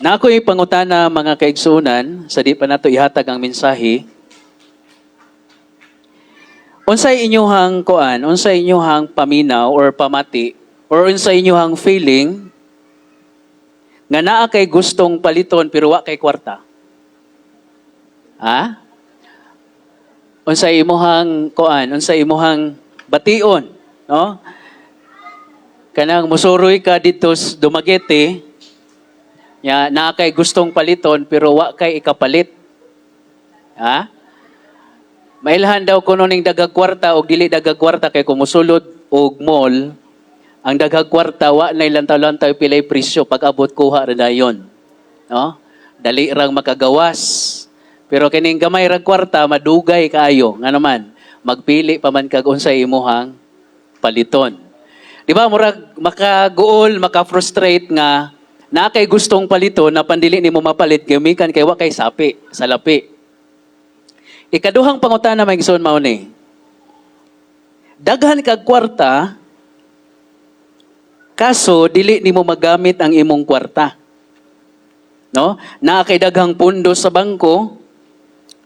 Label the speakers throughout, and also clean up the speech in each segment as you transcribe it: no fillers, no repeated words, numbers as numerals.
Speaker 1: Na ako'y pangutana mga kaigsunan, sa di pa nato ihatag ang mensahe. Unsay inyuhang kuan, unsay inyuhang paminaw or pamati, or unsay inyuhang feeling nga naa kay gustong paliton pero wa kay kwarta? Ha? Unsay imuhang kuan, unsay imuhang bation, no? Kanang musuroy ka dito sa Dumaguete, ya naa kay gustong paliton pero wa kay ikapalit. Ha? Mailhan daw kuno ning dagag kwarta o dili dagag kwarta kay kumusulod og mall, ang dagag kwarta wa nay lantaw-lantaw pilay presyo pag abot kuha ra dayon. No? Dali rang makagawas. Pero kining gamay ra kwarta madugay kaayo nga naman magpili pa man kag unsay imuhang paliton. Di ba murag makaguol, maka-frustrate nga na kay gustong paliton na pandili nimo mapalit gamikan kay wa kay sapi sa lapi. Ikaduhang pangutana may igsoon mao ni. Daghan kag kwarta kaso dili nimo magamit ang imong kwarta. No? Naa kay daghang pundo sa bangko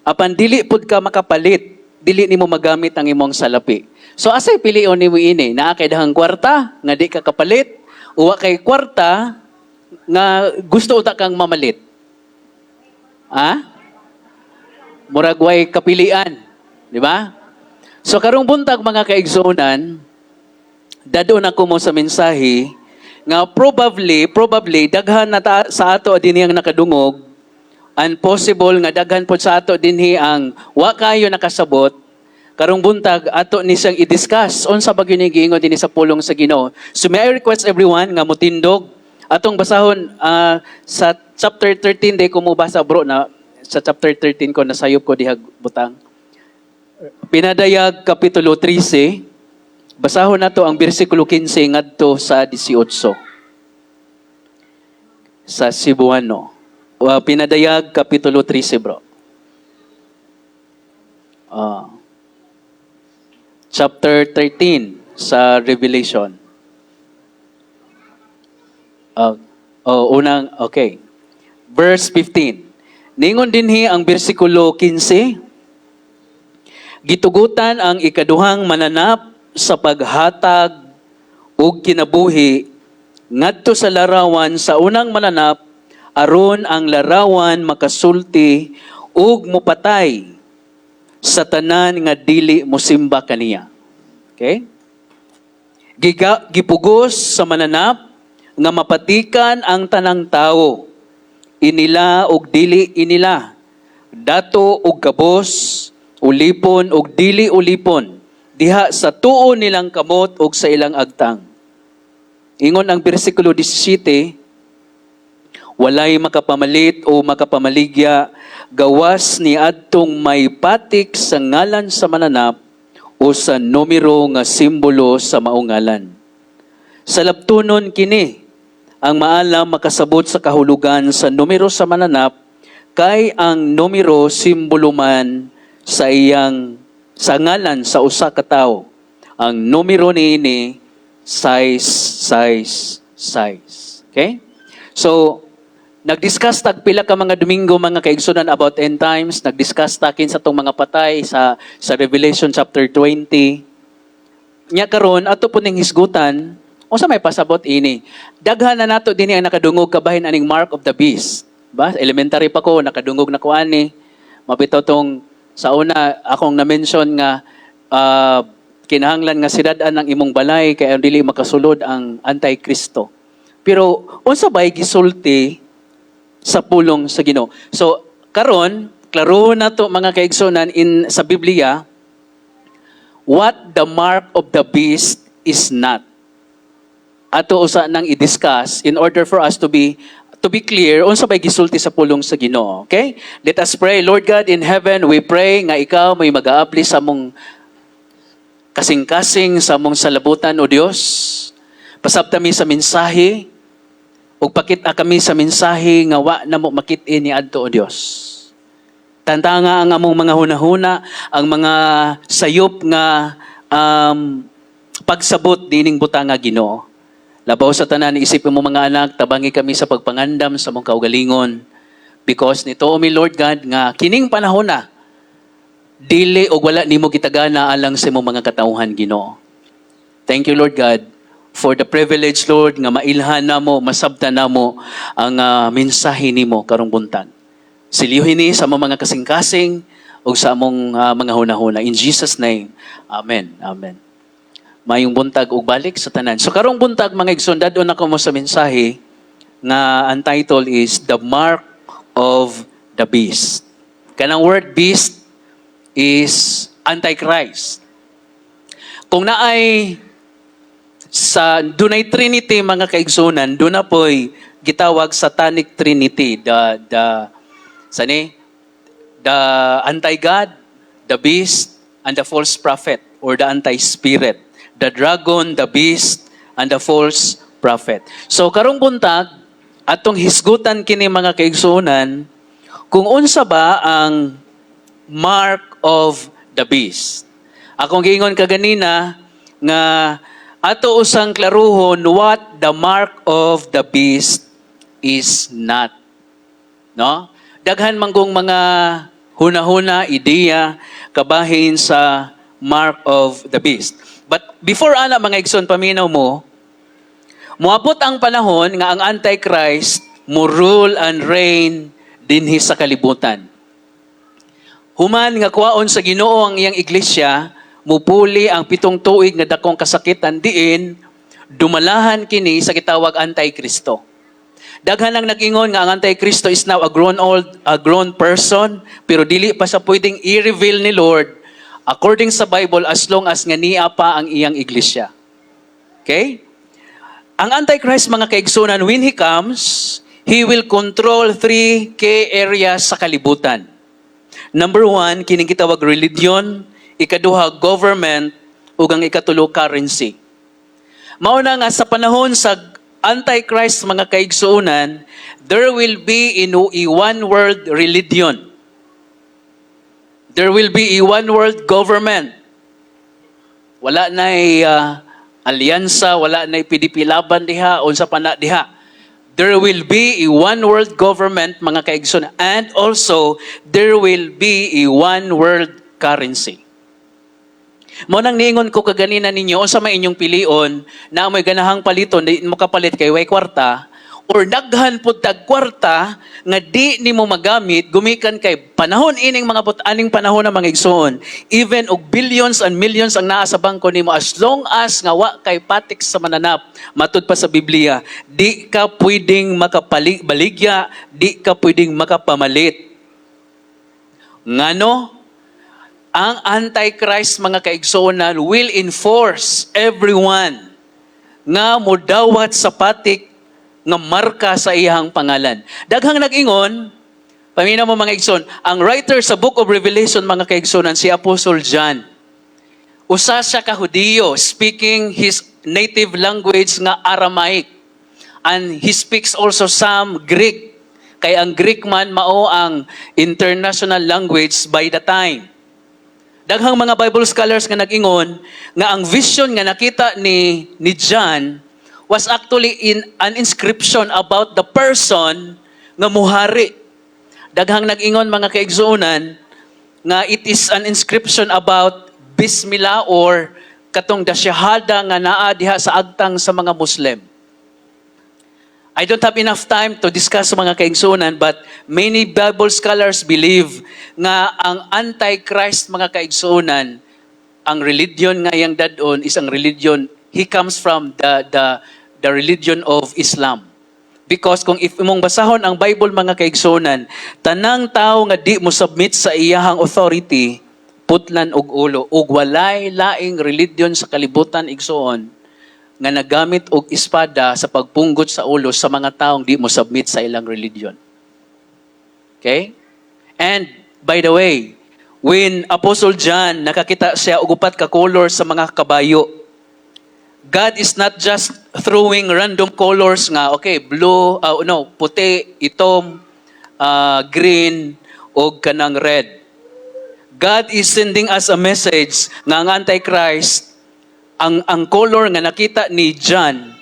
Speaker 1: apan dili pud ka makapalit, dili nimo magamit ang imong salapi. So asay pilion nimo ini? Naa kay daghang kwarta nga di ka kapalit o wa kay kwarta nga gusto uta kang mamalit? Ha? Murag way kapilian, di ba? So karong buntag mga kaigsunan, dadon ako mo sa mensahe nga probably daghan na sa ato dinhi ang nakadungog, and possible nga daghan pod sa ato dinhi ang wa kayo nakasabot. Karong buntag ato ni siyang i-discuss unsa ba gyud giingon dinhi sa pulong sa Ginoo. So may I request everyone nga motindog atong basahon sa chapter 13 day ko mo basa bro na sa chapter 13 ko nasayop ko dihag butang. Pinadayag kapitulo 13. Basahon nato ang bersikulo 15 ngadto sa 18. Sa Cebuano. Pinadayag kapitulo 13 bro. Chapter 13 sa Revelation. Okay. Verse 15. Ningon dinhi ang bersikulo 15. Gitugutan ang ikaduhang mananap sa paghatag og kinabuhi ngadto sa larawan sa unang mananap aron ang larawan makasulti ug mopatay sa tanan nga dili mosimba kaniya. Okay? Gipugos sa mananap nga mapatikan ang tanang tawo. Inila og dili inila. Dato og kabos, ulipon og dili ulipon. Diha sa tuo nilang kamot og sa ilang agtang. Ingon ang bersikulo 17, walay makapamalit o makapamaligya gawas ni adtong may patik sa ngalan sa mananap o sa numero nga simbolo sa maong ngalan. Sa labtunon kini, ang maalam makasabot sa kahulugan sa numero sa mananap kay ang numero simbolo man sa iyang sa ngalan sa usa ka tawo. Ang numero niini size. Okay? So nag-discuss tag pila ka mga Domingo mga kaigsunan about end times, nag-discuss takin sa tong mga patay sa Revelation chapter 20. Nya karon ato po ning hisgutan, unsa may pasabot ini? Daghan na nato dinhi ang nakadungog kabahin aning mark of the beast. Ba, elementary pa ko nakadungog na ko ani. Mabitaw tong sa una akong na-mention nga kinahanglan nga sidad-an ang imong balay kay dili makasulod ang Antikristo. Pero unsa bay gisulti sa pulong sa Ginoo? So karon klaro na to mga kaigsunan sa Biblia what the mark of the beast is not. Ato usa nang i-discuss in order for us to be clear unsa bay gisulti sa pulong sa Ginoo. Okay? Let us pray. Lord God in heaven, we pray nga ikaw may mag-aapli sa mong kasing-kasing sa mong salabutan o Dios. Pasabta mi sa mensahe ug pakita kami sa mensahe nga wa na mo makit-in ni adto o Dios. Tantanga ang among mga hunahuna, ang mga sayop nga pagsabot dining butang nga Ginoo. Labaw sa tanan, isipin mo mga anak, tabangi kami sa pagpangandam sa mong kaugalingon. Because nito, mi Lord God, nga kining panahon na, dili o wala nimo gitagana alang sa imong mga katauhan, Ginoo. Thank you, Lord God, for the privilege, Lord, nga mailhan namo, masabtan namo ang mensahe nimo karong buntag. Siliyuhin ni sa mga kasing-kasing o sa among mga hunahuna. In Jesus' name, Amen. Amen. Mayong buntag ug balik sa tanan. So karong buntag mga igsoon, dadon ako mo sa mensahe nga ang title is The Mark of the Beast. Kanang word beast is Antichrist. Kung naay sa dunay Trinity mga kaigsunan, doon na po'y gitawag Satanic Trinity, the anti-God, the beast, and the false prophet or the anti-spirit. The dragon, the beast, and the false prophet. So karong buntag atong hisgutan kini mga kaigsunan kung unsa ba ang mark of the beast. Akong giingon kaganina nga ato usang klaruhon what the mark of the beast is not. No? Daghan manggong mga huna-huna, ideya, kabahin sa mark of the beast. But before ana mga igsoon, paminaw mo, muabot ang panahon nga ang Antichrist mo rule and reign dinhi sa kalibutan. Human nga kuwaon sa Ginoo ang iyang iglesia, mupuli ang 7 tuig nga dakong kasakitan diin, dumalahan kini sa gitawag Antikristo. Daghan lang nag-ingon nga ang Antikristo is now a grown person, pero dili pa sa pwedeng i-reveal ni Lord according sa Bible as long as nga niya pa ang iyang iglesia. Okay? Ang Antichrist mga kaigsunan, when he comes, he will control 3 key areas sa kalibutan. Number 1, kining gitawag religion, ikaduha government, ug ang ikatulo currency. Mao na nga sa panahon sa Antichrist mga kaigsuunan, there will be a one world religion. There will be a one world government. Wala na'y alyansa, wala na'y pidipilaban diha, unsa pa na diha. There will be a one world government, mga kaigsoon, and also there will be a one world currency. Mo nang niingon ko kaganina ninyo, unsa may inyong pilion na may ganahang paliton, di mo kapalit kay way kwarta, or daghan pud tag kwarta nga di nimo magamit gumikan kay panahon ining mga but-aning panahon na mga igsoon, even og billions and millions ang naa sa bangko nimo, as long as nga wa kay patik sa mananap, matud pa sa Biblia, di ka pwedeng makabaligya, di ka pwedeng makapamalit. Ngano? Ang Antichrist mga kaigsuonan will enforce everyone nga modawat sa patik nga marka sa iyang pangalan. Daghang nag-ingon, paminaw mo mga igsoon, ang writer sa Book of Revelation mga kaigsuonan, si Apostle John, usa siya ka Hudiyo, speaking his native language nga Aramaic. And he speaks also some Greek. Kay ang Greek man mao ang international language by the time. Daghang mga Bible scholars nga nag-ingon nga ang vision nga nakita ni John was actually in an inscription about the person nga muhari. Daghang nag-ingon mga kaigsuonan nga it is an inscription about Bismillah or katong dasyahada nga naa diha sa agtang sa mga Muslim. I don't have enough time to discuss mga kaigsuonan, but many Bible scholars believe nga ang Antichrist mga kaigsuonan, ang religion nga iyang dadon is ang religion, he comes from the religion of Islam. Because kung if imong basahon ang Bible mga kaigsuonan, tanang tao nga di mo submit sa iyahang authority, putlan og ulo, ug walay laing religion sa kalibutan igsuon nga nagamit og espada sa pagpunggot sa ulo sa mga taong di mo submit sa ilang religion. Okay? And by the way, when Apostle John nakakita siya og upat ka color sa mga kabayo, God is not just throwing random colors nga, okay, blue, puti, itom, green, o kanang red. God is sending us a message nga ang Antichrist, ang color nga nakita ni John,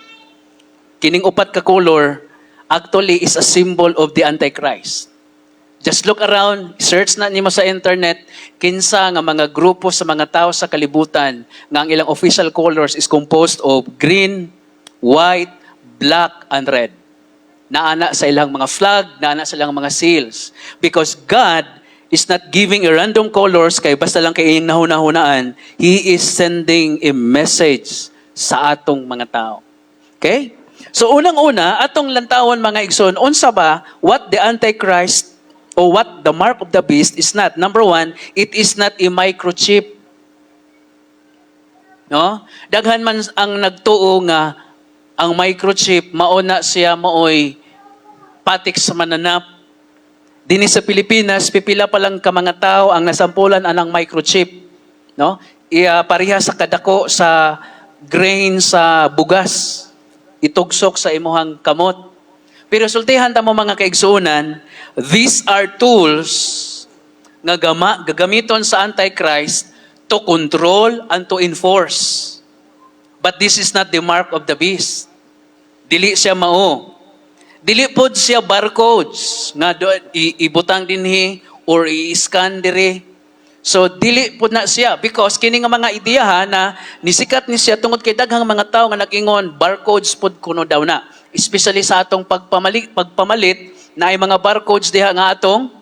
Speaker 1: kining upat ka color actually is a symbol of the Antichrist. Just look around, search na nimo sa internet, kinsa nga mga grupo sa mga tao sa kalibutan nga ang ilang official colors is composed of green, white, black, and red. Naana sa ilang mga flag, naana sa ilang mga seals. Because God is not giving a random colors kay basta lang kay iyang nahuna-hunaan. He is sending a message sa atong mga tao. Okay? So unang-una, atong lantawon mga igsoon, unsa ba what the Antichrist o what the mark of the beast is not? Number one, it is not a microchip. No? Daghan man ang nagtuo nga ang microchip mauna siya mooy patik sa mananap. Dini sa Pilipinas, pipila pa lang ka mga tao ang nasampulan anang microchip. No? Pareha sa kadako sa grain sa bugas. Itugsok sa imuhang kamot. Pero sultihan ta mo mga kaigsuonan, these are tools nga gagamiton sa Antichrist to control and to enforce. But this is not the mark of the beast. Dili siya mao. Dili pod siya barcodes nga ibutang dinhi or i-scan diri. So dili pod na siya because kini nga mga ideya na nisikat ni siya tungod kay daghang mga tawo nga nag-ingon barcodes pod kuno daw na. Especially sa atong pagpamalit na ay mga barcodes diha nga atong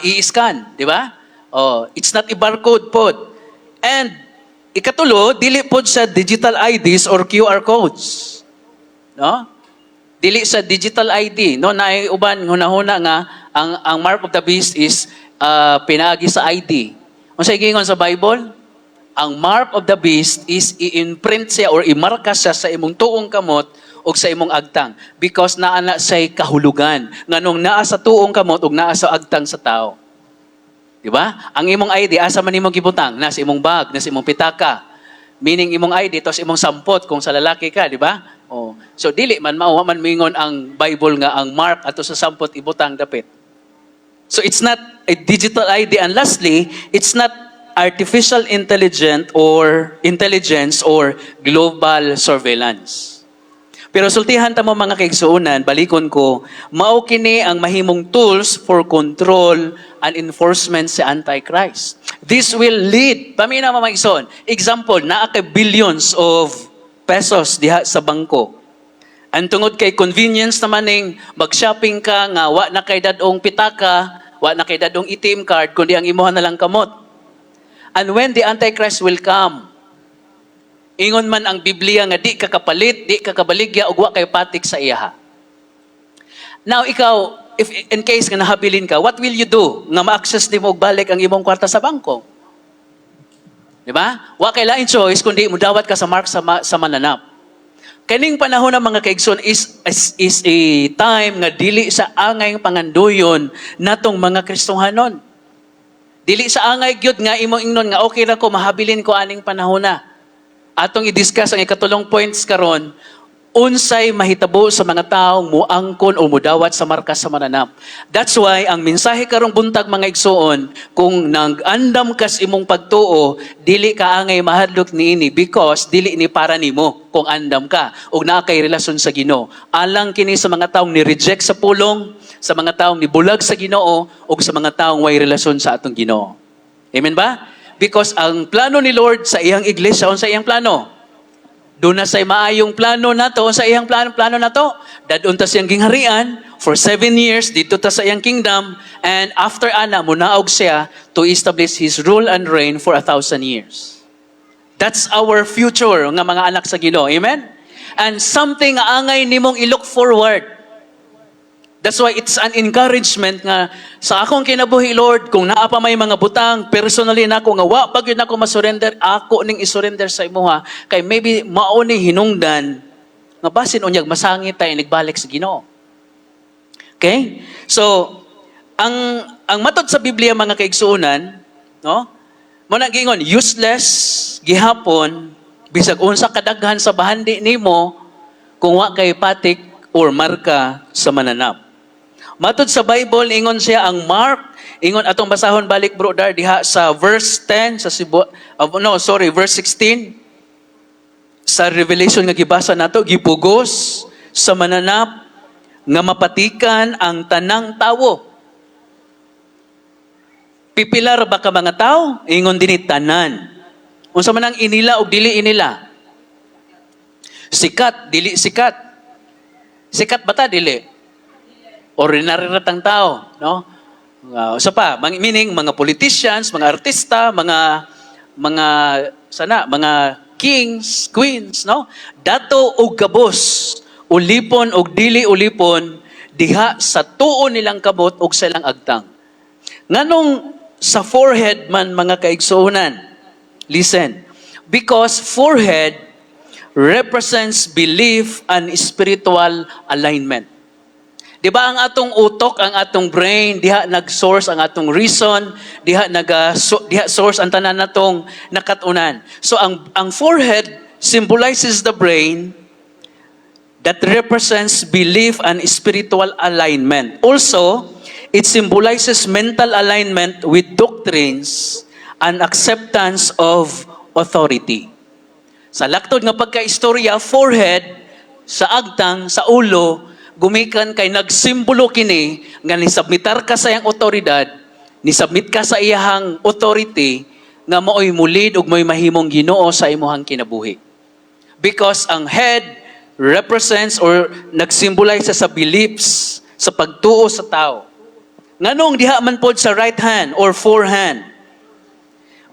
Speaker 1: i-scan, di ba? Oh, it's not a barcode pod. And ikatulo, dili pod sa digital IDs or QR codes. No? Dili sa digital ID, no? Na uban hunahuna nga ang mark of the beast is pinaagi sa ID. Unsay gingon sa Bible? Ang mark of the beast is i-imprint siya or imarka siya sa imong tuong kamot o sa imong agtang because naana say kahulugan nganong naa sa tuong kamot ug naa sa agtang sa tao. Di ba? Ang imong ID asa man imong gibutang nasa imong bag, nasa imong pitaka. Meaning imong ID tos imong sampot kung sa lalaki ka, di ba? Oh. So dili man mao man mingon ang Bible nga ang mark ato sa sampot ibutang dapit. So it's not a digital ID and lastly, it's not artificial intelligence or global surveillance. Pero sultihan ta mo mga kaigsuonan, balikon ko, mao kini ang mahimong tools for control and enforcement sa Antichrist. This will lead, pamina mga igsoon, example, naa kay billions of pesos diha sa bangko. Ang tungod kay convenience naman ning mag-shopping ka nga wa na kay dadong pitaka, wa na kay dadong ATM card kundi ang imuha na lang kamot. And when the Antichrist will come, ingon man ang Biblia nga di ka kapalit, di ka kabaligya ug wa kay patik sa iyaha. Now ikaw, if in case nga nahabilin ka, what will you do nga ma-access nimo og balik ang imong kwarta sa bangko? Di ba? Wa kay lain choice kundi mudawat ka sa mark sa mananap. Kaning panahon ng mga kaigsoon is a time nga dili sa angay panganduyon natong mga Kristohanon. Dili sa angay gyud nga imong ingnon nga okay ra ko mahabilin ko aning panahon na. Atong i-discuss ang ikatulong points karon, unsay mahitabo sa mga taong muangkon o mudawat sa marka sa mananap. That's why ang mensahe karong buntag mga igsoon, kung nag-andam kas imong pagtuo, dili ka angay mahadlok niini because dili ni para nimo kung andam ka ug naa kay relasyon sa Ginoo. Alang kini sa mga taong ni-reject sa pulong, sa mga taong nibulag sa Ginoo ug sa mga taong way relasyon sa atong Ginoo. Amen ba? Because ang plano ni Lord sa iyang iglesia, sa iyang plano, doon na say maayong plano nato, sa iyang plano nato, dadun ta siyang gingharian for 7 years, dito ta sa iyang kingdom, and after ana, munaog siya to establish His rule and reign for 1,000 years. That's our future, nga mga anak sa Ginoo. Amen? And something nga angay nimong i-look forward. That's why it's an encouragement nga sa akong kinabuhi, Lord, kung naa pa may mga butang, personally na ako nga wa pag yun ako masurrender, ako ning isurrender sa imuha, kay maybe mao ni hinungdan nga basin unyag masangit tayo nagbalik sa Ginoo. Okay? So, ang matod sa Biblia mga kaigsuonan, no? Mo na gingon useless gihapon bisag unsa kadaghan sa bahandi nimo kung wa kay patik or marka sa mananap. Matod sa Bible, ingon siya ang mark, ingon atong basahon balik bro diha sa verse 10 sa verse 16. sa Revelation nga gibasa nato, gipugos sa mananap nga mapatikan ang tanang tawo. Pipilar ba ka mga tao? Ingon dinhi tanan. Unsa man ang inila o dili inila? Sikat, dili sikat. Sikat ba ta dili? Ordinary ratang tao, no? Sa pa, meaning mga politicians, mga artista, mga kings, queens, no? Dato og gabos, ulipon og dili ulipon diha sa tuo nilang kabot og silang agtang. Nganong sa forehead man mga kaigsuonan? Listen, because forehead represents belief and spiritual alignment. Di ba ang atong utok, ang atong brain, diha nag-source ang atong reason, diha source ang tanan natong nakatunan. So ang forehead symbolizes the brain that represents belief and spiritual alignment. Also, it symbolizes mental alignment with doctrines and acceptance of authority. Sa laktod nga pagkaistorya, forehead, sa agtang, sa ulo, gumikan kay nagsimbolo kini nga nisubmitar ka sa iyang otoridad, nisubmit ka sa iyahang authority, nga maoy mulid ug mo'y mahimong Ginoo sa imuhang kinabuhi. Because ang head represents or nagsymbolize sa beliefs, sa pagtuo sa tao. Nganong diha man pod sa right hand or forehand?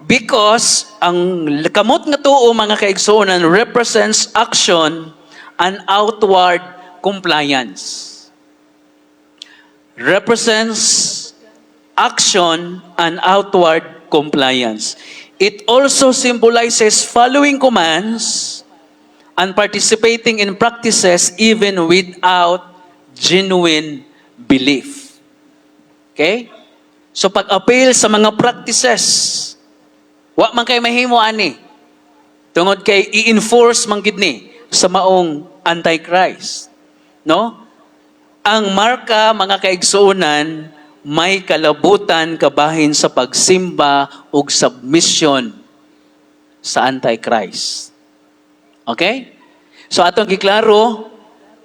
Speaker 1: Because ang kamot nga tuo mga kaigsuonan represents action and outward compliance. Represents action and outward compliance. It also symbolizes following commands and participating in practices even without genuine belief. Okay? So pag-appeal sa mga practices, wa man kay mahimo ani. Tungod kay i-enforce man gid ni sa maong Antichrist. No? Ang marka mga kaigsuonan may kalabutan kabahin sa pagsimba ug submission sa Antichrist. Okay? So atong giklaro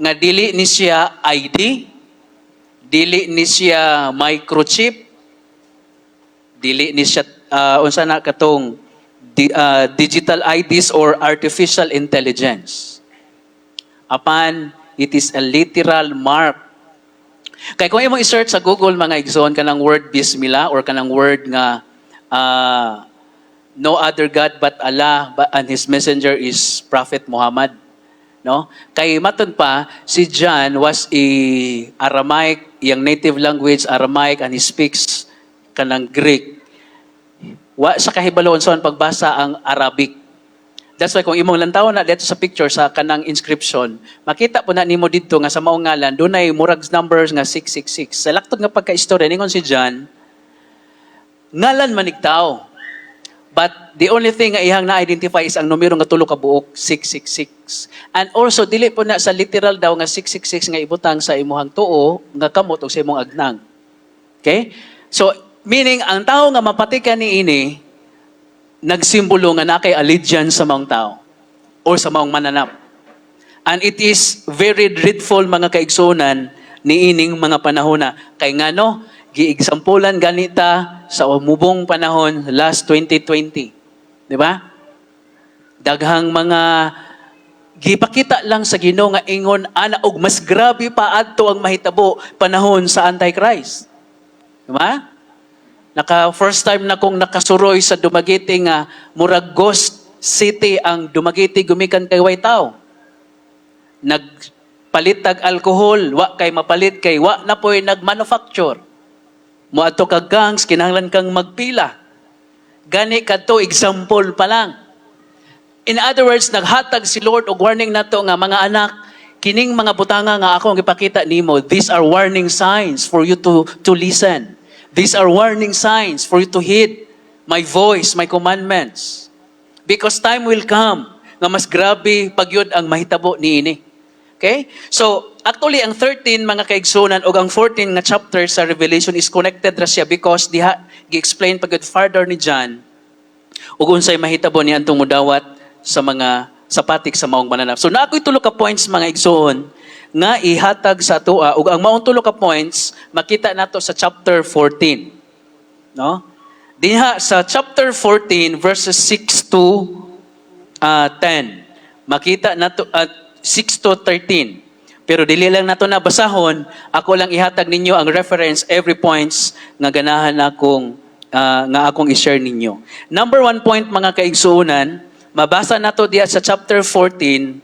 Speaker 1: nga dili ni siya ID, dili ni siya microchip, dili ni siya unsa na katong digital IDs or artificial intelligence. Apan it is a literal mark. Kay kung imong i-search sa Google mga igsoon kanang word Bismillah or kanang word nga no other God but Allah and His messenger is Prophet Muhammad. No? Kay matud pa, si John was Aramaic, yung native language Aramaic, and he speaks kanang Greek. Wa sa kahibalon sa pagbasa ang Arabic. That's why kung imong lantaw na dito sa picture sa kanang inscription, makita po na nimo dito nga sa maong ngalan dunay murag numbers nga 666. Sa laktod nga pagkaistorya ningon si John, ngalan manigtao. But the only thing nga ihang na-identify is ang numero nga tulo ka buok, 666. And also, dili po na sa literal daw nga 666 nga ibutang sa imuhang tuo, nga kamot o sa imong agnang. Okay? So, meaning, ang tao nga mapatikan ni ini, nagsimbolo nga na kay allegiance sa maong tao o sa maong mananap. And it is very dreadful mga kaigsunan ni ining mga panahon na. Kay nga no, gi-exampulan ganita sa umubong panahon last 2020. Di ba? Daghang mga gipakita lang sa Ginoo nga ingon ana og mas grabe pa adto ang mahitabo panahon sa Antichrist. Di ba? First time na kong nakasuroy sa Dumaguete nga murag ghost city ang Dumaguete gumikan kay Waitaw. Nagpalit tag alcohol, wa kay mapalit kay wa na po'y nagmanufacture. Moadto kag gangs, kinahanglan kang magpila. Gani kadto example pa lang. In other words, naghatag si Lord og warning nato nga mga anak, kining mga butanga nga akong ipakita nimo, these are warning signs for you to listen. These are warning signs for you to heed my voice, my commandments. Because time will come nga mas grabe pagyud ang mahitabo niini. Okay? So, actually, ang 13 mga kaigsunan o ang 14 nga chapter sa Revelation is connected ra siya because diha gi-explain pagod further ni John ug unsay mahitabo niya antong mudawat sa mga sa patik sa maong mananap. So na ako'y tulo ka points mga igsoon nga ihatag sa atoa ug ang maong tulo ka points makita nato sa chapter 14. No? Diha sa chapter 14 verses 6 to 10. Makita nato 6 to 13. Pero dili lang nato na basahon, ako lang ihatag ninyo ang reference every points nga ganahan akong nga akong i-share ninyo. Number 1 point mga kaigsuunan, mabasa nato diya sa chapter 14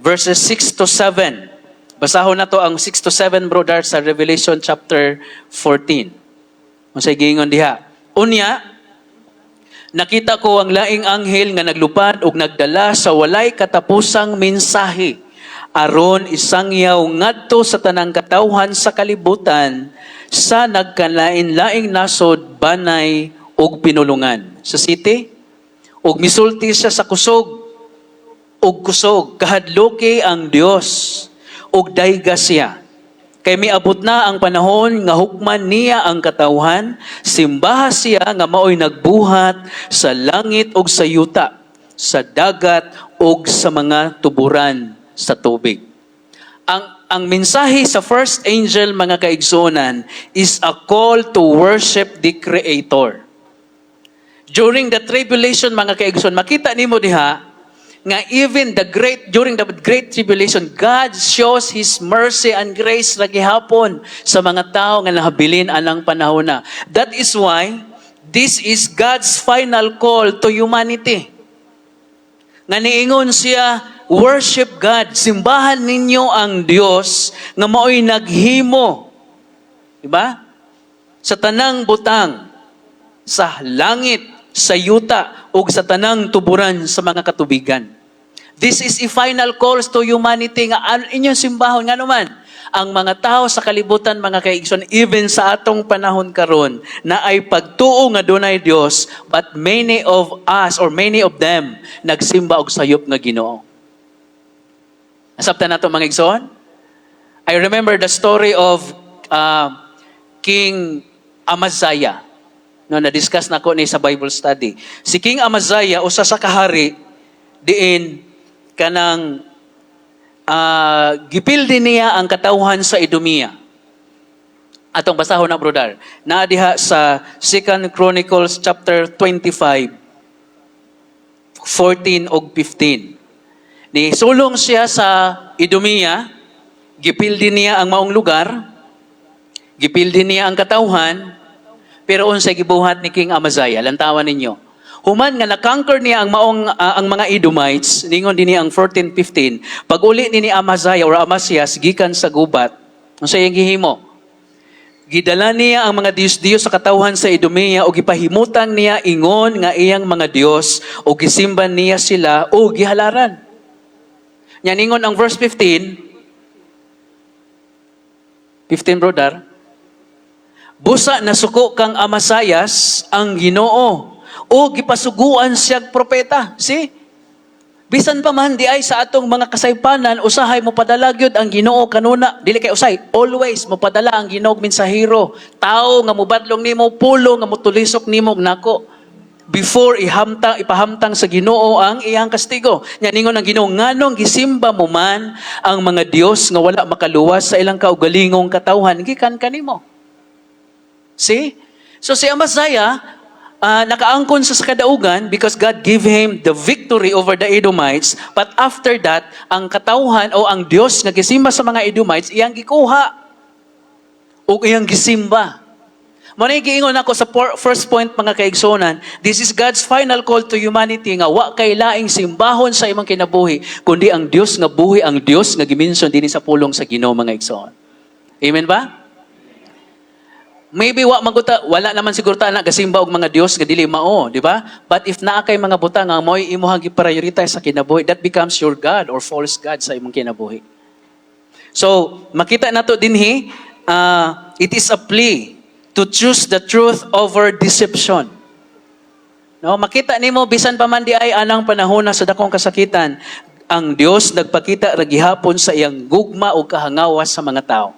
Speaker 1: verses 6 to 7. Basahon nato ang 6 to 7 brother sa Revelation chapter 14. Unsay giingon diha? Unya, nakita ko ang laing anghel nga naglupad ug nagdala sa walay katapusang mensahe aron isangyaw ngadto sa tanang katawhan sa kalibutan sa nagkalain-laing nasod, banay ug pinulungan. Sa city, ug misulti siya sa kusog ug kusog kahadloki ang Dios ug dayga siya. Kay miabot na ang panahon nga hukman niya ang katawhan, simbaha siya nga maoy nagbuhat sa langit ug sa yuta, sa dagat ug sa mga tuburan sa tubig. Ang mensahe sa first angel mga kaigsunan is a call to worship the Creator. During the tribulation mga kaigsunan, makita nimo diha nga even during the great tribulation, God shows His mercy and grace ra gihapon sa mga tao nga nahabilin anang panahon na. That is why this is God's final call to humanity. Nga niingon siya, worship God, simbahan ninyo ang Dios nga mao'y naghimo. Diba? Sa tanang butang, sa langit, sa yuta, ug sa tanang tuburan sa mga katubigan. This is a final call to humanity nga inyong simbahon nga naman. Ang mga tao sa kalibutan, mga kaigsoon, even sa atong panahon karon na ay pagtuo nga dunay Dios, but many of us or many of them nagsimba og sayop nga Ginoo. Nasabtan nato mga igsoon? I remember the story of King Amaziah. No, na-discuss na ko ni sa Bible study. Si King Amaziah, usa sa kahari, diin kanang gipildi niya ang katawhan sa Idumea. Atong basahon na brother. Naa diha sa 2 Chronicles chapter 25, 14 ug 15. Ni sulong siya sa Idumea, gipildi niya ang maong lugar, gipildi niya ang katawhan, pero unsay gibuhat ni King Amaziah, lantawan ninyo. Human nga na-conquer niya ang maong ang mga Edomites, ningon dinhi ang 14:15. Pag uli ni Amaziah or Amasias gikan sa gubat, unsay iyang gihimo? Gidala niya ang mga Diyos-Diyos sa katawhan sa Idumea o gipahimutang niya ingon nga iyang mga Diyos o gisimban niya sila o gihalaran. Nya ningon ang verse 15 brother. Busa nasuko kang Amasias ang Ginoo o gipasuguan siyag propeta. See? Bisan pa man di ay sa atong mga kasaypanan, usahay mo padala gyud ang Ginoo kanuna. Dili kay usay, always mo padala ang Ginoo mensahero. Tao nga mobadlong nimo, pulo nga motulisok nimo nako. Before ipahamtang sa Ginoo ang iyang kastigo. Nya ningon ang Ginoo, nganong gisimba mo man ang mga Dios nga wala makaluwas sa ilang kaugalingong katawhan gikan kanimo. See? So si Amaziah nakaangkon sa kadaugan because God gave him the victory over the Edomites. But after that, ang katawhan o ang Diyos nga gisimba sa mga Edomites, iyang gikuha o iyang gisimba. Manay giingon ako sa first point mga kaigsonan, this is God's final call to humanity nga wa kay laing simbahon sa imong kinabuhi, kundi ang Diyos nga buhi, ang Diyos nga gimension dinhi sa pulong sa Ginoo mga igsoon. Amen ba? Maybe wala naman siguro ta na gasimba og mga Dios nga dili mao, di ba? But if naa kay mga butang nga mo'y imuhang gi-prioritize sa kinabuhi, that becomes your God or false God sa imong kinabuhi. So, makita nato dinhi, it is a plea to choose the truth over deception. No, makita nimo bisan pa man di ay anang panahon na sa dakong kasakitan, ang Dios nagpakita ra gihapon sa iyang gugma o kahangawas sa mga tao.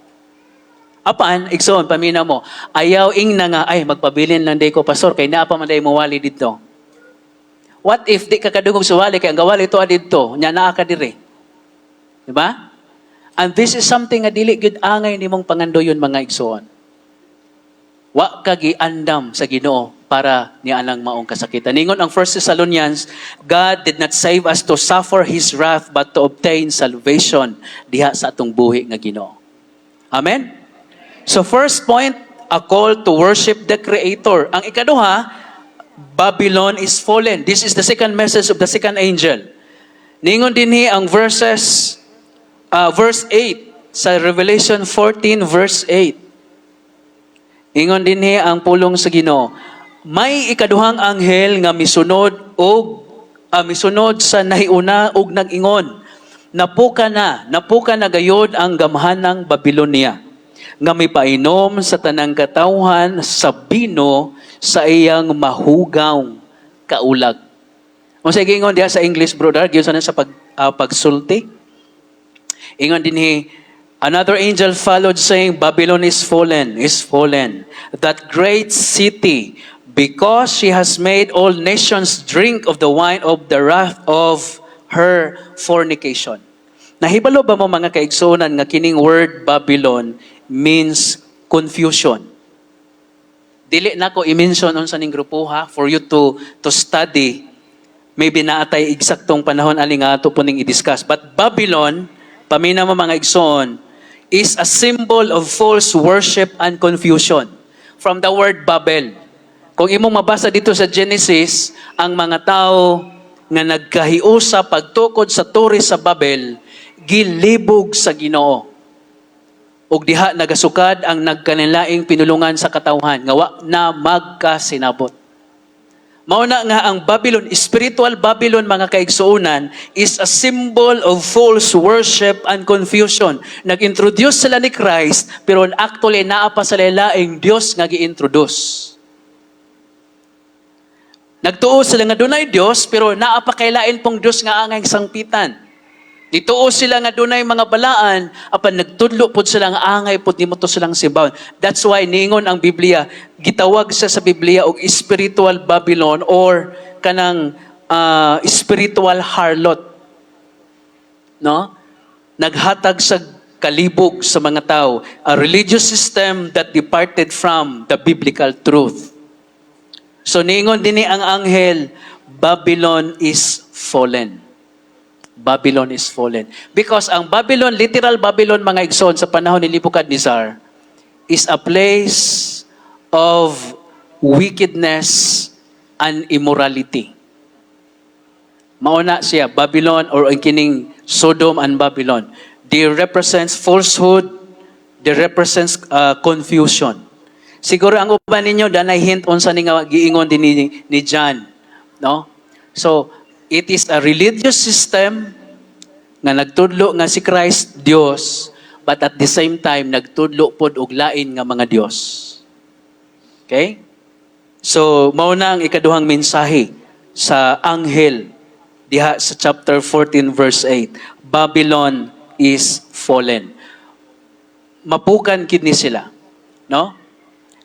Speaker 1: Apan, igsoon, pamina mo, ayaw ing na nga, ay, magpabilin lang day ko, pastor, kay naa pa man day mawali dito. What if di ka kadungog sa wali, kaya ang gawali ito adito, nya naa ka dire. Diba? And this is something nga dili gud angay nimong pangandoyon mga igsoon. Wa ka giandam sa Ginoo para nianang maong kasakitan. Ningon ang 1 Thessalonians, God did not save us to suffer His wrath, but to obtain salvation diha sa atong buhi nga Ginoo. Amen? So first point, a call to worship the Creator. Ang ikaduha, Babylon is fallen. This is the second message of the second angel. Ningon dinhi ang verse 8 sa Revelation 14 verse 8. Ingon dinhi ang pulong sa Ginoo. May ikaduhang anghel nga misunod sa nahiuna og nag-ingon. Napuka na gayod ang gamhanang Babylonia nga mipainom sa tanang katawhan sa bino sa iyang mahugaw kaulag. Kung sa ingon diha sa English, brother, giyon sa pagsulti. Ingon dinhi, another angel followed saying, Babylon is fallen, that great city, because she has made all nations drink of the wine of the wrath of her fornication. Nahibalo ba mo mga kaigsunan nga kining word Babylon means confusion? Dili na ko i-mention unsa ning grupo ha, for you to study. Maybe naatay eksaktong panahon ali nga ato puning i-discuss. But Babylon, pamina mo mga igsoon, is a symbol of false worship and confusion. From the word Babel. Kung imong mabasa dito sa Genesis, ang mga tao nga nagkahiusa pagtukod sa tore sa Babel, gilibog sa Ginoo. Ug diha nagasukad ang nagkanilaing pinulungan sa katawhan nga wa na magkasinabot. Mao na nga ang Babylon, spiritual Babylon mga kaigsuunan, is a symbol of false worship and confusion. Nag-introduce sila ni Christ, pero actually naa pa sa laing Dios nga gi-introduce. Nagtuo sila nga dunay Dios, pero naa pa kay lain pong Dios nga angay sangpitan. Dituo sila nga dunay mga balaan, apan nagtudlo pud sila nga angay pud nimo to silang sibaw. That's why ningon ang Biblia, gitawag siya sa Biblia og spiritual Babylon or kanang spiritual harlot. No? Naghatag sa kalibog sa mga tao, a religious system that departed from the biblical truth. So ningon dinhi ang anghel, Babylon is fallen. Babylon is fallen. Because ang Babylon, literal Babylon mga igsoon sa panahon ni Nebuchadnezzar, is a place of wickedness and immorality. Mauna siya, Babylon or ang kining Sodom and Babylon. They represents falsehood, they represents confusion. Siguro ang uban ninyo, danay hint unsa ni nga giingon din ni John. No? So, it is a religious system nga nagtudlo nga si Christ Dios, but at the same time nagtudlo pod og lain nga mga Dios. Okay? So mao na ang ikaduhang mensahe sa anghel diha sa chapter 14 verse 8. Babylon is fallen. Mapukan kid ni sila, no?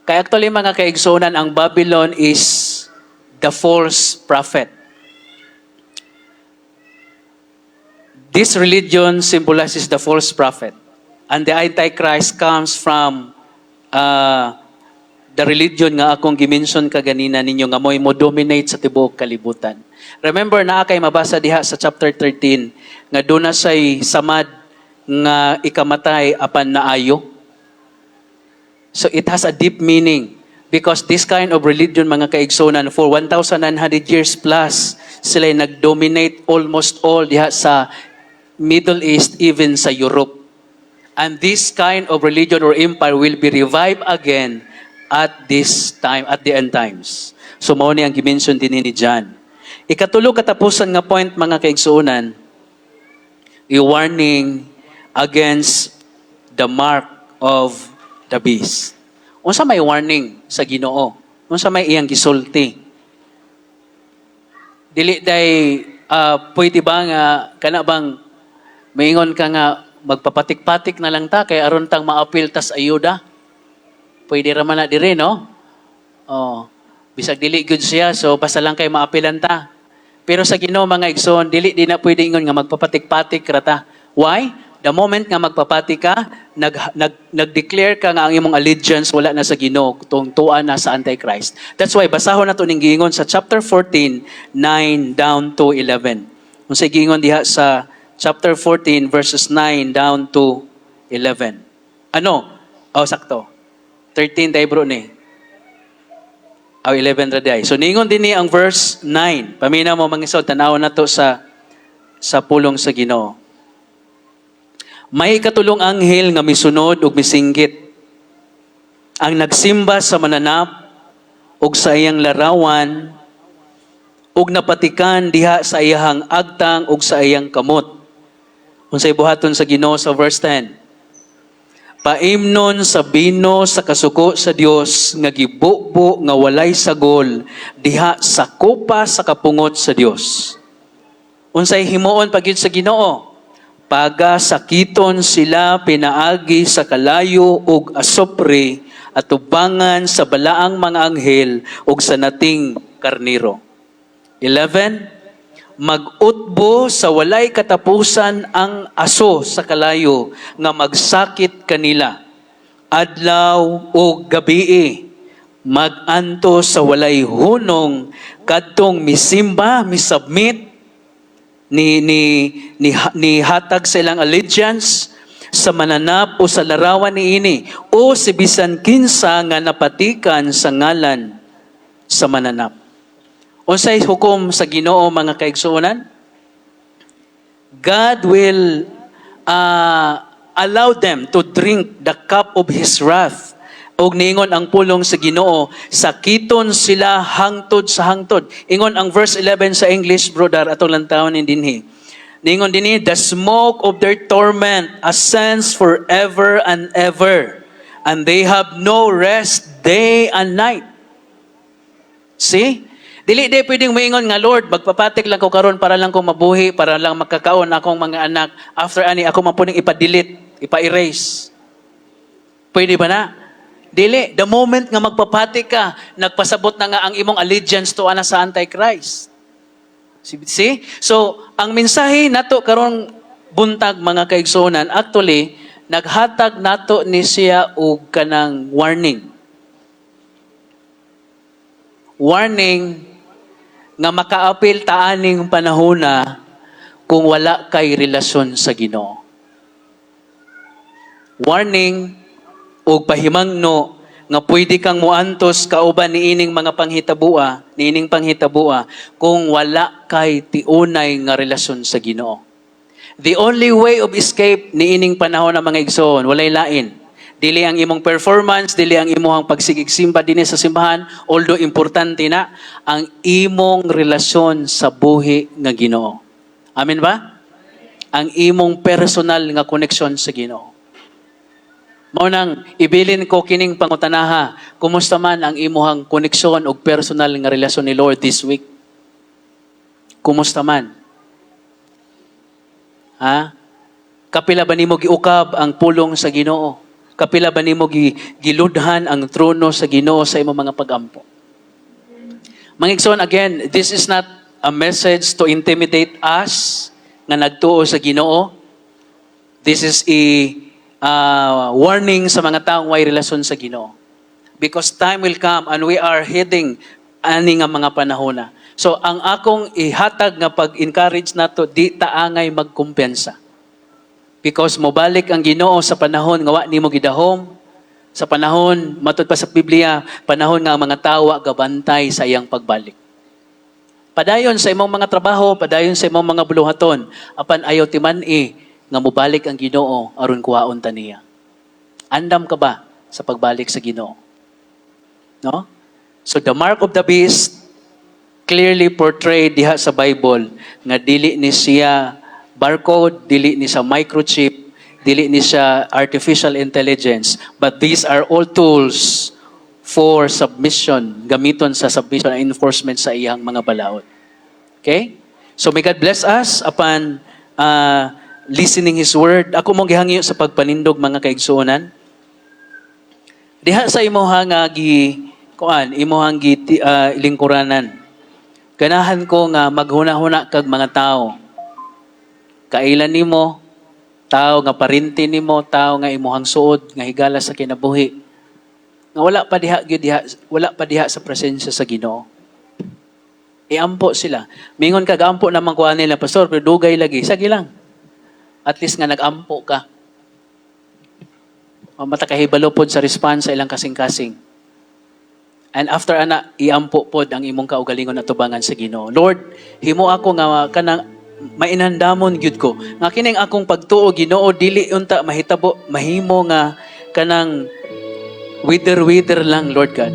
Speaker 1: Kaya actually mga kaigsunan, ang Babylon is the false prophet. This religion symbolizes the false prophet. And the Antichrist comes from the religion nga akong gimension kaganina ninyo nga mo'y mo dominate sa tibuok kalibutan. Remember na kay mabasa diha sa chapter 13 nga doon na say samad nga ikamatay apan naayo. So it has a deep meaning because this kind of religion mga kaigsonan for 1,900 years plus sila nag-dominate almost all diha sa Middle East, even sa Europe. And this kind of religion or empire will be revived again at this time, at the end times. So mao ni ang gimension din ni John. Ikatulo katapusan nga point mga kaigsuonan, a warning against the mark of the beast. Unsa may warning sa Ginoo? Unsa may iyang gisulti? Dili day pwede ba nga kana bang maingon ka nga magpapatik-patik na lang ta kay aron tang maapil tas ayuda. Pwede ra man na dire no? Oh, bisag dili gyud siya so basta lang kay maapilan ta. Pero sa Ginoo mga igsoon, dili di na pwede ingon nga magpapatik-patik rata. Why? The moment nga magpapati ka, nag-declare ka nga ang imong allegiance wala na sa Ginoo, tuan na sa Antichrist. That's why basahon nato ning giingon sa chapter 14, 9 down to 11. Unsay giingon diha sa chapter 14 verses 9 down to 11. Ano? Sakto. 13 tayo bro ni. 11 raday. So ningon din ni ang verse 9. Paminaw mo mangisod tanaw na to sa pulong sa Ginoo. May katulong anghel nga misunod ug misinggit. Ang nagsimba sa mananap ug sa iyang larawan ug napatikan diha sa iyang agtang ug sa iyang kamot. Unsay buhaton sa Ginoo sa verse 10. Paimnon sa bino sa kasuko sa Dios nga gibubo nga walay sagol diha sa kopa sa kapungot sa Dios. Unsay himuon pagyud sa Ginoo? Paga sakiton sila pinaagi sa kalayo ug asopre at tubangan sa balaang mga anghel ug sa nating karniro. 11. Mag-utbo sa walay katapusan ang aso sa kalayo nga magsakit kanila. Adlaw o gabii maganto sa walay hunong kadtong misimba, misubmit ni hatag sa ilang allegiance sa mananap o sa larawan ni ini o si bisan kinsa nga napatikan sa ngalan sa mananap. Unsay hukom sa Ginoo mga kaigsuonan? God will allow them to drink the cup of His wrath. Og niingon ang pulong sa Ginoo, sakiton sila hangtod sa hangtod. Ingon ang verse 11 sa English, brother, atong lantawon dinhi. Niingon dinhi, the smoke of their torment ascends forever and ever, and they have no rest day and night. See? Dili day pwedeng maingon nga, Lord, magpapatik lang ko karon para lang ko mabuhi, para lang makakaon akong mga anak. After ani, ako mapuning ipa-delete, ipa-erase. Pwede ba na? Dili. The moment nga magpapatik ka, nagpasabot na nga ang imong allegiance to ana sa Antichrist. See? So, ang mensahe nato karong buntag mga kaigsuonan, actually, naghatag nato ni siya og kanang warning. Warning nga makaapil taaning panahona kung wala kay relasyon sa Ginoo. Warning o pahimangno nga pwede kang muantos kauban niining mga panghitabua kung wala kay tiunay nga relasyon sa Ginoo. The only way of escape niining panahon ng mga igsoon, walay lain. Dili ang imong performance, dili ang imong pagsigigsimba dinhi sa simbahan, although importante na ang imong relasyon sa buhi nga Ginoo. Amen ba? Ang imong personal nga koneksyon sa Ginoo. Mao nang ibilin ko kining pangutanaha, kumusta man ang imong koneksyon og personal nga relasyon ni Lord this week? Kumusta man? Ha? Kapila ba nimo giukab ang pulong sa Ginoo? Kapila ba nimo giludhan ang trono sa Ginoo sa imong mga pagampo? Mga igsoon, again, this is not a message to intimidate us nga nagtuo sa Ginoo. This is a warning sa mga taong way relasyon sa Ginoo. Because time will come and we are heading ani nga mga panahona. So ang akong ihatag nga pag-encourage nato, di taangay magkumpensa. Because mobalik ang Ginoo sa panahon nga wa nimo gidahom, sa panahon matud pa sa Biblia, panahon nga ang mga tawo gabantay sa iyang pagbalik. Padayon sa imong mga trabaho, padayon sa imong mga buluhaton, apan ayaw timan-i nga mobalik ang Ginoo aron kuhaon ta niya. Andam ka ba sa pagbalik sa Ginoo? No? So the mark of the beast clearly portrayed diha sa Bible nga dili ni siya barcode, dili ni siya microchip, dili ni siya artificial intelligence, but these are all tools for submission, gamiton sa submission and enforcement sa iyang mga balaod. Okay? So may God bless us upon listening His word. Ako mong gihangyo sa pagpanindog mga kaigsuonan. Diha sa imuhang lingkuranan. Ganahan ko nga maghuna-huna kag mga tao. Kailan nimo, tao nga parinti nimo, tao nga imuhang suod, nga higala sa kinabuhi. Nga wala pa diha sa presensya sa Ginoo. Iampo sila. Mingon ka, gaampo naman kuha nila, Pastor, pero dugay lagi. Sige lang. At least nga nag-ampo ka. O matakahibalo pod sa response sa ilang kasing-kasing. And after ana, iampo pod ang imong kaugalingon at tubangan sa Ginoo. Lord, himo ako nga kanang mainandamon gyud ko. Nga kining akong pagtuo Ginoo dili unta mahitabo mahimo nga kanang wither lang, Lord God.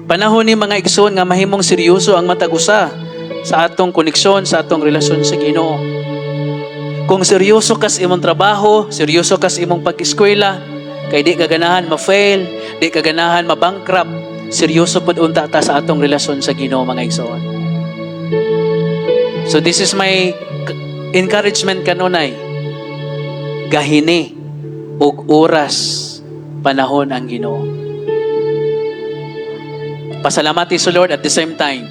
Speaker 1: Panahon ni mga igsoon nga mahimong seryoso ang matag usa sa atong koneksyon, sa atong relasyon sa Ginoo. Kung seryoso kas imong trabaho, seryoso kas imong pag-eskwela, kay di ka ganahan ma-fail, di ka ganahan ma-bankrupt, seryoso pud unta ta sa atong relasyon sa Ginoo, mga igsoon. So this is my encouragement kanunay. Gahini og oras panahon ang Ginoo. Pasalamati sa Lord at the same time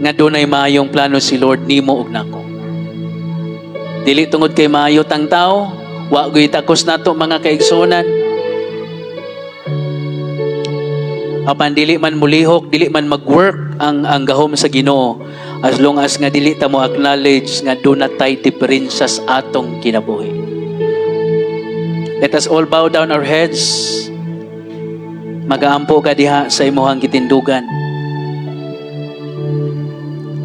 Speaker 1: nga dunay maayong plano si Lord nimo ug nako. Dili tungod kay maayo tang tao, wa gyud takos nato mga kaigsunan. Apan dili man mulihok, dili man mag-work ang gahom sa Ginoo as long as nga dili ta mo acknowledge nga do not tay diferensya sa atong kinabuhi. Let us all bow down our heads. Magaampo ka diha sa imuhang gitindugan.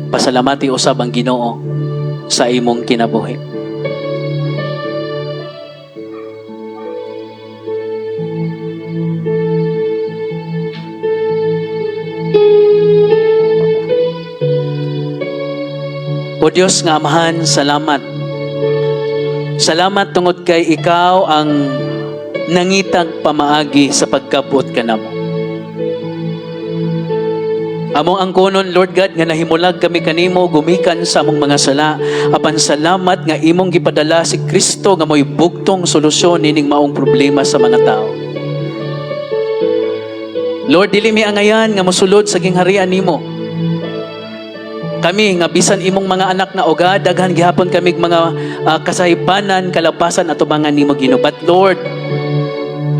Speaker 1: Pasalamati usab ang Ginoo sa imong kinabuhi. O Diyos nga Amahan, salamat. Salamat tungod kay Ikaw ang nangitag pamaagi sa pagkabot kanamo. Among angkonon, Lord God, nga nahimulag kami kanimo gumikan sa among mga sala. Apan salamat nga imong gipadala si Kristo nga mo'y bugtong solusyon nining maong problema sa mga tao. Lord, dili mi angayan nga mosulod sa gingharian nimo. Kami nga bisan imong mga anak na uga, daghan gihapon kami mga kasahipanan, kalapasan at tubangan nimo Ginoo. But Lord,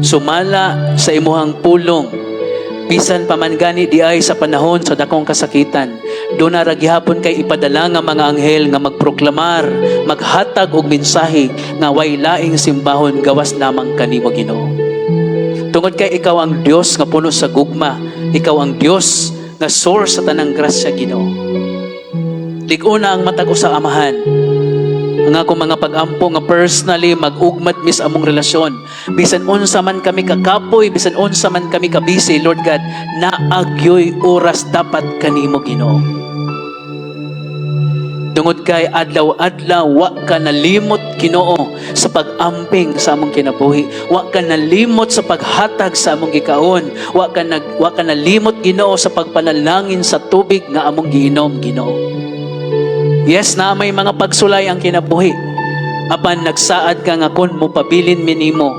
Speaker 1: sumala sa imuhang pulong, bisan paman gani di ay sa panahon sa dakong kasakitan, doon na gihapon kay ipadala nga mga anghel nga magproklamar, maghatag og mensahe nga way laing simbahon gawas lamang kanimo Ginoo. Tungod kay ikaw ang Dios nga puno sa gugma, ikaw ang Dios nga source sa tanang grasya Ginoo. Lig-una ang matag usa Amahan. Ang akong mga pag-ampo nga personally mag-ugmat mis among relasyon. Bisan unsa man kami kakapoy, bisan unsa man kami kabisi, Lord God, naagyoy oras dapat kanimo Ginoo. Tungod kay adlaw-adlaw wa ka nalimot Ginoo sa pag-amping sa among kinabuhi. Wa ka nalimot sa paghatag sa among gikaon. Wa ka nalimot Ginoo sa pagpanalangin sa tubig nga among giinom Ginoo. Yes, na may mga pagsulay ang kinabuhi. Apan nagsaad ka nga kun mo pabilin minimo,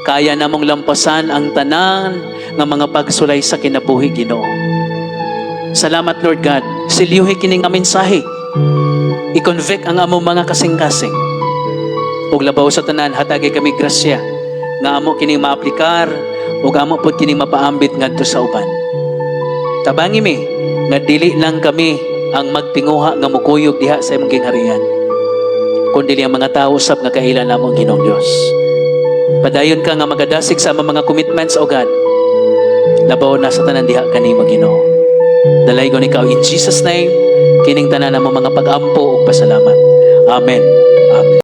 Speaker 1: kaya namong lampasan ang tanan nga mga pagsulay sa kinabuhi Ginoo. Salamat Lord God. Silyuhi kining nga mensahe. I-convict ang among mga kasing-kasing. Ug labaw sa tanan hatagi kami grasya nga amo kining maaplikar ug amo pud kining mapaambit ngadto sa uban. Tabangi mi nga dili lang kami ang magtinguha nga mukuyog diha sa imong gingharian, kundi ang mga tao usab nga kailan namong Ginoong Dios. Padayon ka nga magadasig sa among mga commitments o God. Labaw na sa tanan diha kanimo Ginoo. Dalaygon ikaw in Jesus name kining tanan namong mga pag-ampo ug pasalamat. Amen. Amen.